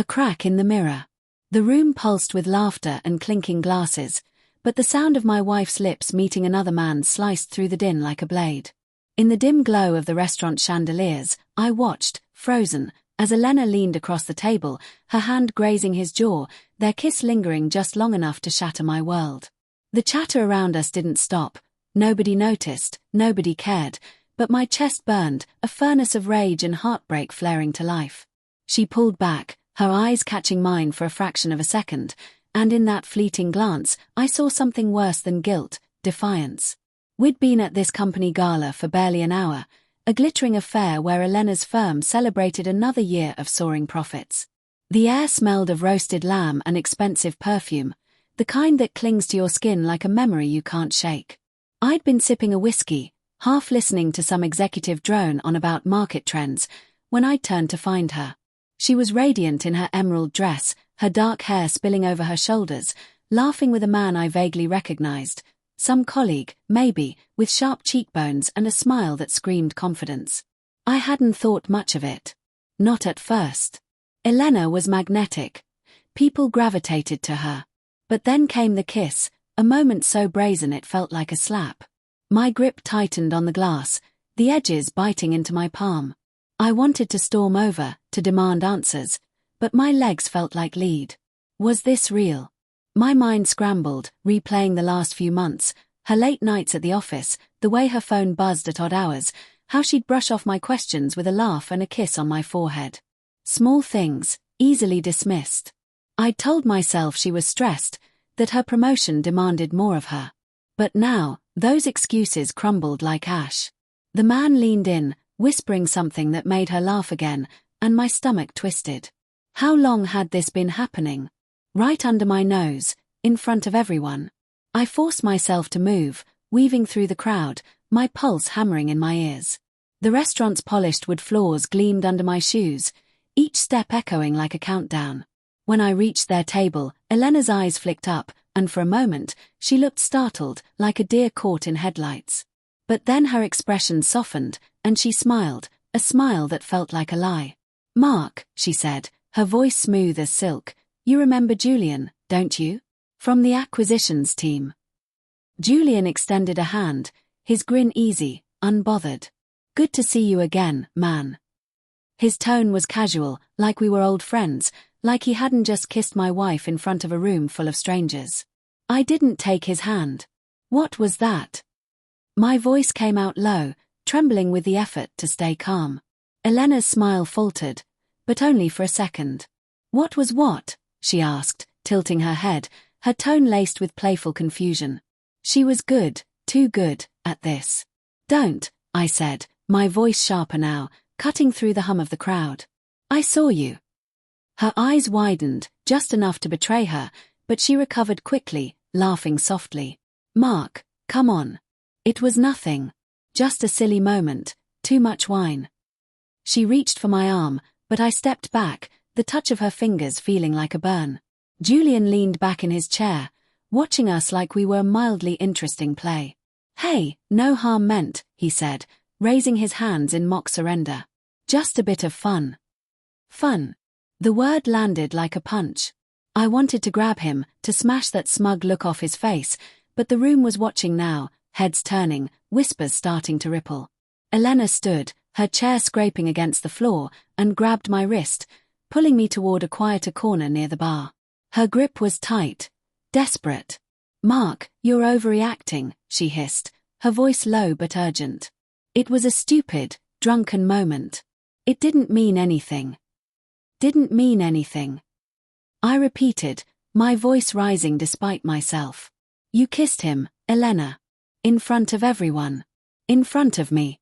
A crack in the mirror. The room pulsed with laughter and clinking glasses, but the sound of my wife's lips meeting another man's sliced through the din like a blade. In the dim glow of the restaurant chandeliers, I watched, frozen, as Elena leaned across the table, her hand grazing his jaw, their kiss lingering just long enough to shatter my world. The chatter around us didn't stop. Nobody noticed, nobody cared, but my chest burned, a furnace of rage and heartbreak flaring to life. She pulled back, her eyes catching mine for a fraction of a second, and in that fleeting glance, I saw something worse than guilt, defiance. We'd been at this company gala for barely an hour, a glittering affair where Elena's firm celebrated another year of soaring profits. The air smelled of roasted lamb and expensive perfume, the kind that clings to your skin like a memory you can't shake. I'd been sipping a whiskey, half listening to some executive drone on about market trends, when I turned to find her. She was radiant in her emerald dress, her dark hair spilling over her shoulders, laughing with a man I vaguely recognized. Some colleague, maybe, with sharp cheekbones and a smile that screamed confidence. I hadn't thought much of it. Not at first. Elena was magnetic. People gravitated to her. But then came the kiss, a moment so brazen it felt like a slap. My grip tightened on the glass, the edges biting into my palm. I wanted to storm over, to demand answers, but my legs felt like lead. Was this real? My mind scrambled, replaying the last few months, her late nights at the office, the way her phone buzzed at odd hours, how she'd brush off my questions with a laugh and a kiss on my forehead. Small things, easily dismissed. I'd told myself she was stressed, that her promotion demanded more of her. But now, those excuses crumbled like ash. The man leaned in, whispering something that made her laugh again, and my stomach twisted. How long had this been happening? Right under my nose, in front of everyone. I forced myself to move, weaving through the crowd, my pulse hammering in my ears. The restaurant's polished wood floors gleamed under my shoes, each step echoing like a countdown. When I reached their table, Elena's eyes flicked up, and for a moment, she looked startled, like a deer caught in headlights. But then her expression softened, and she smiled, a smile that felt like a lie. "Mark," she said, her voice smooth as silk, "you remember Julian, don't you? From the acquisitions team." Julian extended a hand, his grin easy, unbothered. "Good to see you again, man." His tone was casual, like we were old friends, like he hadn't just kissed my wife in front of a room full of strangers. I didn't take his hand. "What was that?" My voice came out low, trembling with the effort to stay calm. Elena's smile faltered, but only for a second. "What was what?" she asked, tilting her head, her tone laced with playful confusion. She was good, too good, at this. "Don't," I said, my voice sharper now, cutting through the hum of the crowd. "I saw you." Her eyes widened, just enough to betray her, but she recovered quickly, laughing softly. "Mark, come on. It was nothing. Just a silly moment, too much wine." She reached for my arm, but I stepped back, the touch of her fingers feeling like a burn. Julian leaned back in his chair, watching us like we were mildly interesting play. "Hey, no harm meant," he said, raising his hands in mock surrender. "Just a bit of fun." Fun. The word landed like a punch. I wanted to grab him, to smash that smug look off his face, but the room was watching now, heads turning, whispers starting to ripple. Elena stood, her chair scraping against the floor, and grabbed my wrist, pulling me toward a quieter corner near the bar. Her grip was tight, desperate. "Mark, you're overreacting," she hissed, her voice low but urgent. It was a stupid, drunken moment. It didn't mean anything. Didn't mean anything. I repeated, my voice rising despite myself. "You kissed him, Elena. In front of everyone. In front of me."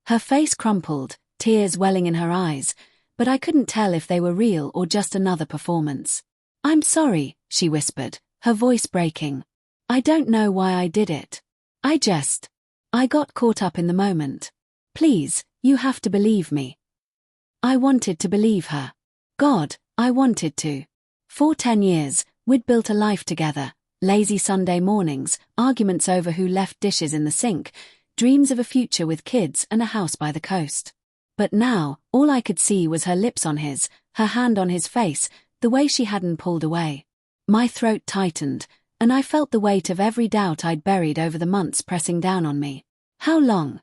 Her face crumpled, tears welling in her eyes, but I couldn't tell if they were real or just another performance. "I'm sorry," she whispered, her voice breaking. "I don't know why I did it. I got caught up in the moment. Please, you have to believe me." I wanted to believe her. God, I wanted to. For 10 years, we'd built a life together, lazy Sunday mornings, arguments over who left dishes in the sink, dreams of a future with kids and a house by the coast. But now, all I could see was her lips on his, her hand on his face, the way she hadn't pulled away. My throat tightened, and I felt the weight of every doubt I'd buried over the months pressing down on me. How long?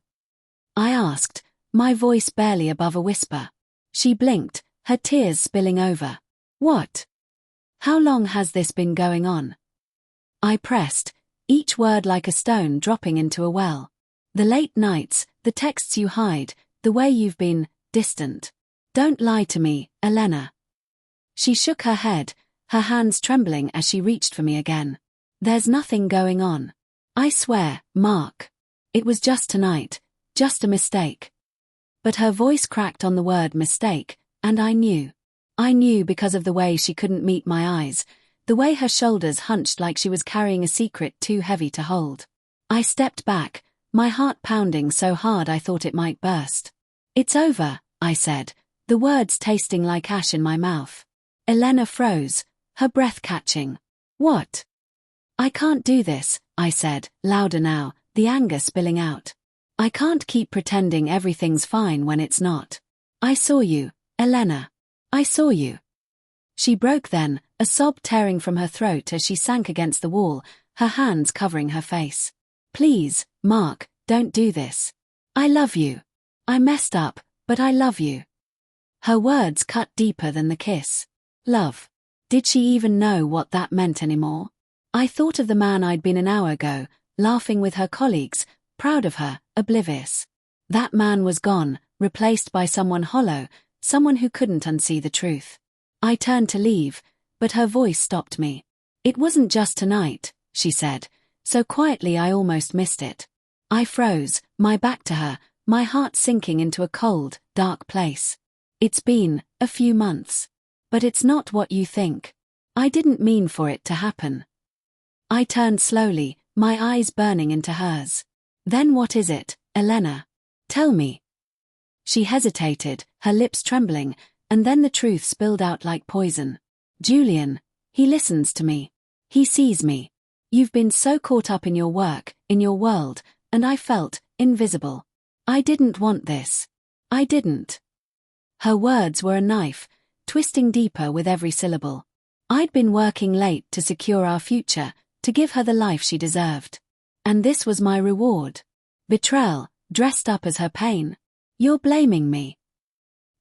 I asked, my voice barely above a whisper. She blinked, her tears spilling over. What? How long has this been going on? I pressed, each word like a stone dropping into a well. The late nights, the texts you hide, the way you've been distant. Don't lie to me, Elena. She shook her head, her hands trembling as she reached for me again. There's nothing going on. I swear, Mark. It was just tonight, just a mistake. But her voice cracked on the word mistake, and I knew. I knew because of the way she couldn't meet my eyes, the way her shoulders hunched like she was carrying a secret too heavy to hold. I stepped back, my heart pounding so hard I thought it might burst. It's over, I said, the words tasting like ash in my mouth. Elena froze, her breath catching. What? I can't do this, I said, louder now, the anger spilling out. I can't keep pretending everything's fine when it's not. I saw you, Elena. I saw you. She broke then, a sob tearing from her throat as she sank against the wall, her hands covering her face. Please, Mark, don't do this. I love you. I messed up, but I love you. Her words cut deeper than the kiss. Love. Did she even know what that meant anymore? I thought of the man I'd been an hour ago, laughing with her colleagues, proud of her, oblivious. That man was gone, replaced by someone hollow, someone who couldn't unsee the truth. I turned to leave, but her voice stopped me. It wasn't just tonight, she said, so quietly I almost missed it. I froze, my back to her, my heart sinking into a cold, dark place. It's been a few months. But it's not what you think. I didn't mean for it to happen. I turned slowly, my eyes burning into hers. Then what is it, Elena? Tell me. She hesitated, her lips trembling, and then the truth spilled out like poison. Julian, he listens to me. He sees me. You've been so caught up in your work, in your world, and I felt invisible. I didn't want this. I didn't. Her words were a knife, twisting deeper with every syllable. I'd been working late to secure our future, to give her the life she deserved. And this was my reward. Betrayal, dressed up as her pain. You're blaming me?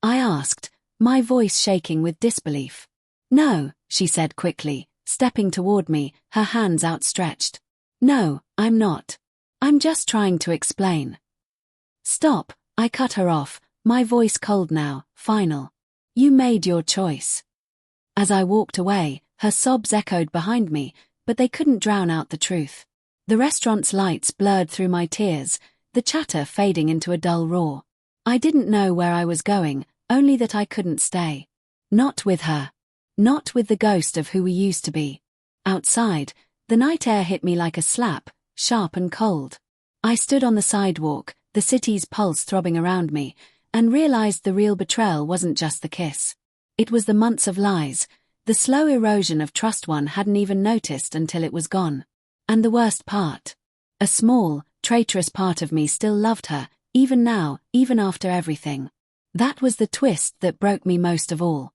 I asked, my voice shaking with disbelief. No, she said quickly, stepping toward me, her hands outstretched. No, I'm not. I'm just trying to explain. Stop, I cut her off, my voice cold now, final. You made your choice. As I walked away, her sobs echoed behind me, but they couldn't drown out the truth. The restaurant's lights blurred through my tears, the chatter fading into a dull roar. I didn't know where I was going, only that I couldn't stay. Not with her. Not with the ghost of who we used to be. Outside, the night air hit me like a slap, sharp and cold. I stood on the sidewalk, the city's pulse throbbing around me, and realized the real betrayal wasn't just the kiss. It was the months of lies, the slow erosion of trust one hadn't even noticed until it was gone. And the worst part. A small, traitorous part of me still loved her, even now, even after everything. That was the twist that broke me most of all.